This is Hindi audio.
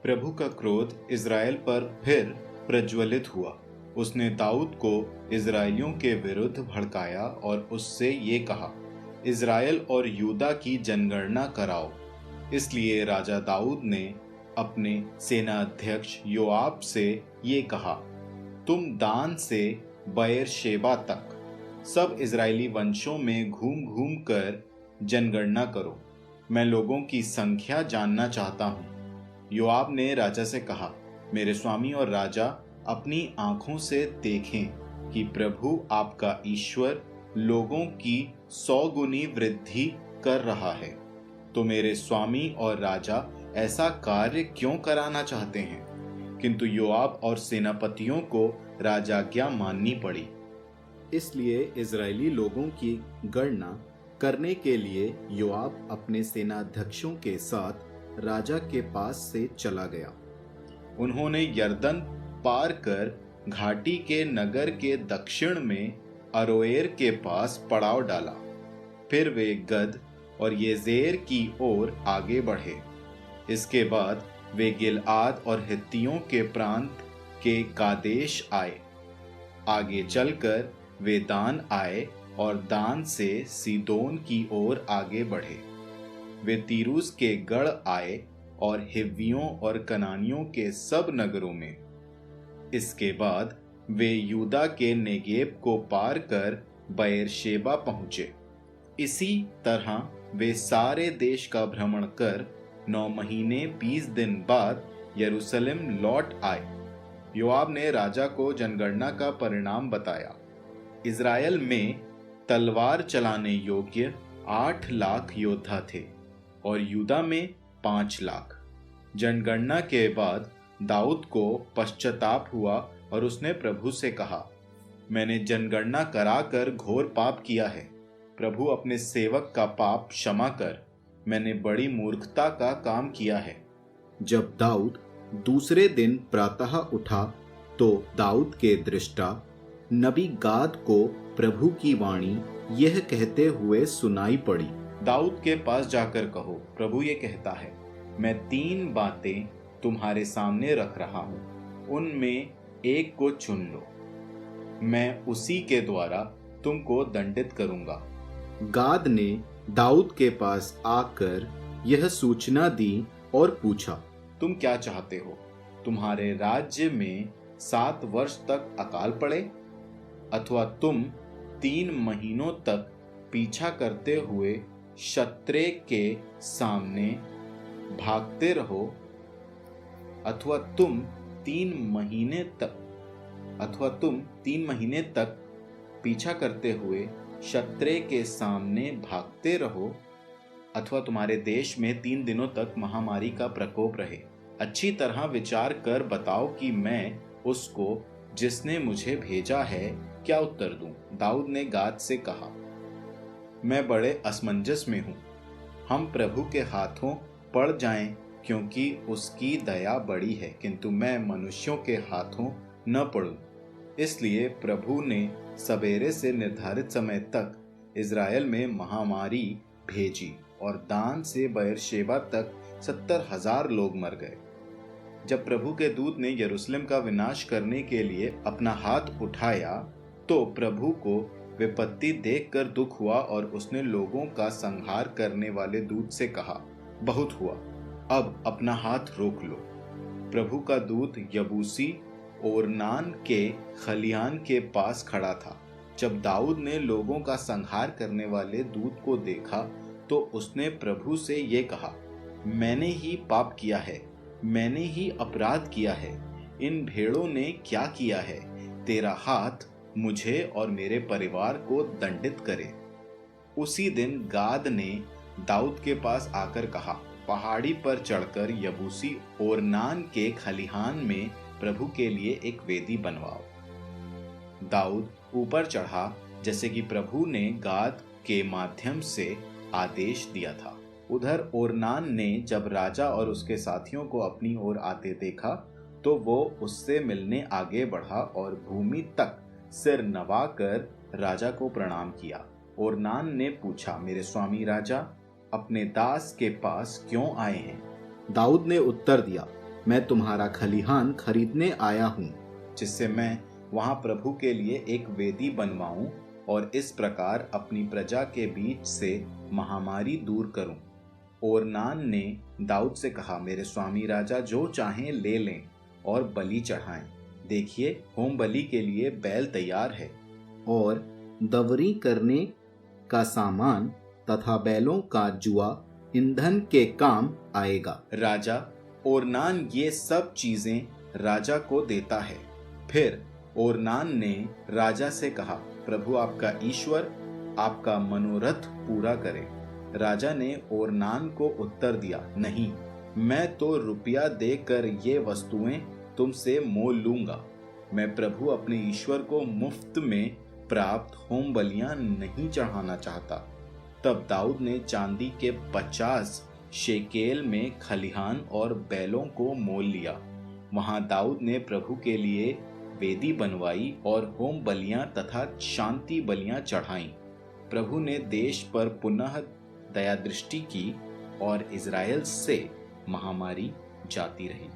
प्रभु का क्रोध इज़राइल पर फिर प्रज्वलित हुआ। उसने दाऊद को इज़राइलियों के विरुद्ध भड़काया और उससे ये कहा, इज़राइल और यूदा की जनगणना कराओ। इसलिए राजा दाऊद ने अपने सेनाध्यक्ष योआब से ये कहा, तुम दान से बेएरशेबा तक सब इज़राइली वंशों में घूम घूम कर जनगणना करो। मैं लोगों की संख्या जानना चाहता हूँ। योआब ने राजा से कहा, मेरे स्वामी और राजा, अपनी आंखों से देखें कि प्रभु आपका ईश्वर लोगों की 100 गुनी वृद्धि कर रहा है। तो मेरे स्वामी और राजा ऐसा कार्य क्यों कराना चाहते हैं? किंतु योआब और सेनापतियों को राजाज्ञा माननी पड़ी। इसलिए इज़राइली लोगों की गणना करने के लिए योआब अपने सेनाध्यक्षों के साथ राजा के पास से चला गया। उन्होंने यरदन पार कर घाटी के नगर के दक्षिण में अरोएर के पास पड़ाव डाला। फिर वे गद और येजेर की ओर आगे बढ़े। इसके बाद वे गिलआद और हित्तियों के प्रांत के कादेश आए। आगे चलकर वे दान आए और दान से सीदोन की ओर आगे बढ़े। वे तीरूस के गढ़ आए और हिव्वियों और कनानियों के सब नगरों में। इसके बाद वे यूदा के नेगेब को पार कर बेएरशेबा पहुंचे। इसी तरह वे सारे देश का भ्रमण कर 9 महीने 20 दिन बाद यरूशलेम लौट आए। योआब ने राजा को जनगणना का परिणाम बताया। इज़राइल में तलवार चलाने योग्य 8 लाख योद्धा थे और यूदा में 5 लाख। जनगणना के बाद दाऊद को पश्चाताप हुआ और उसने प्रभु से कहा, मैंने जनगणना कराकर घोर पाप किया है। प्रभु अपने सेवक का पाप क्षमा कर, मैंने बड़ी मूर्खता का काम किया है। जब दाऊद दूसरे दिन प्रातः उठा तो दाऊद के दृष्टा नबी गाद को प्रभु की वाणी यह कहते हुए सुनाई पड़ी, दाऊद के पास जाकर कहो, प्रभु ये कहता है, मैं 3 बातें तुम्हारे सामने रख रहा हूँ, उनमें एक को चुन लो, मैं उसी के द्वारा तुमको दंडित करूंगा। गाद ने दाऊद के पास आकर यह सूचना दी और पूछा, तुम क्या चाहते हो? तुम्हारे राज्य में 7 वर्ष तक अकाल पड़े, अथवा तुम 3 महीनों तक पीछा करते हुए शत्रु के सामने भागते रहो, अथवा तुम 3 महीने तक पीछा करते हुए शत्रु के सामने भागते रहो, अथवा तुम्हारे देश में 3 दिनों तक महामारी का प्रकोप रहे। अच्छी तरह विचार कर बताओ कि मैं उसको जिसने मुझे भेजा है क्या उत्तर दूं? दाऊद ने गाद से कहा, मैं बड़े असमंजस में हूं। हम प्रभु के हाथों पड़ जाएं, क्योंकि उसकी दया बड़ी है, किंतु मैं मनुष्यों के हाथों न पड़ूं। इसलिए प्रभु ने सवेरे से निर्धारित समय तक इज़राइल में महामारी भेजी और दान से बेएरशेबा तक 70,000 लोग मर गए। जब प्रभु के दूत ने यरूशलेम का विनाश करने के लिए अपना हाथ उठाया तो प्रभु को विपत्ति देखकर दुख हुआ और उसने लोगों का संहार करने वाले दूत से कहा, बहुत हुआ, अब अपना हाथ रोक लो। प्रभु का दूत यबूसी ओरनान के खलिहान के पास खड़ा था। जब दाऊद ने लोगों का संहार करने वाले दूत को देखा तो उसने प्रभु से ये कहा, मैंने ही पाप किया है, मैंने ही अपराध किया है। इन भेड़ों ने क्या किया है? तेरा हाथ मुझे और मेरे परिवार को दंडित करे। उसी दिन गाद ने दाऊद के पास आकर कहा, पहाड़ी पर चढ़कर यबूसी ओरनान के खलिहान में प्रभु के लिए एक वेदी बनवाओ। दाऊद ऊपर चढ़ा जैसे कि प्रभु ने गाद के माध्यम से आदेश दिया था। उधर ओरनान ने जब राजा और उसके साथियों को अपनी ओर आते देखा तो वो उससे मिलने आगे बढ़ा और भूमि तक सिर नवाकर राजा को प्रणाम किया। ओरनान ने पूछा, मेरे स्वामी राजा, अपने दास के पास क्यों आए हैं? दाऊद ने उत्तर दिया, मैं तुम्हारा खलिहान खरीदने आया हूँ, जिससे मैं वहाँ प्रभु के लिए एक वेदी बनवाऊं और इस प्रकार अपनी प्रजा के बीच से महामारी दूर करूं। ओरनान ने दाऊद से कहा, मेरे स्वामी राजा जो चाहें ले लें और बलि चढ़ाएं। देखिए, होम बलि के लिए बैल तैयार है और दवरी करने का सामान तथा बैलों का जुआ ईंधन के काम आएगा। राजा ओरनान ये सब चीजें राजा को देता है। फिर ओरनान ने राजा से कहा, प्रभु आपका ईश्वर आपका मनोरथ पूरा करे। राजा ने ओरनान को उत्तर दिया, नहीं, मैं तो रुपया देकर ये वस्तुएं तुमसे मोल लूंगा। मैं प्रभु अपने ईश्वर को मुफ्त में प्राप्त होम बलियां नहीं चढ़ाना चाहता। तब दाऊद ने चांदी के 50 शेकेल में खलिहान और बैलों को मोल लिया। वहां दाऊद ने प्रभु के लिए वेदी बनवाई और होम बलियां तथा शांति बलियां चढ़ाईं। प्रभु ने देश पर पुनः दया दृष्टि की और इज़राइल से महामारी जाती रही।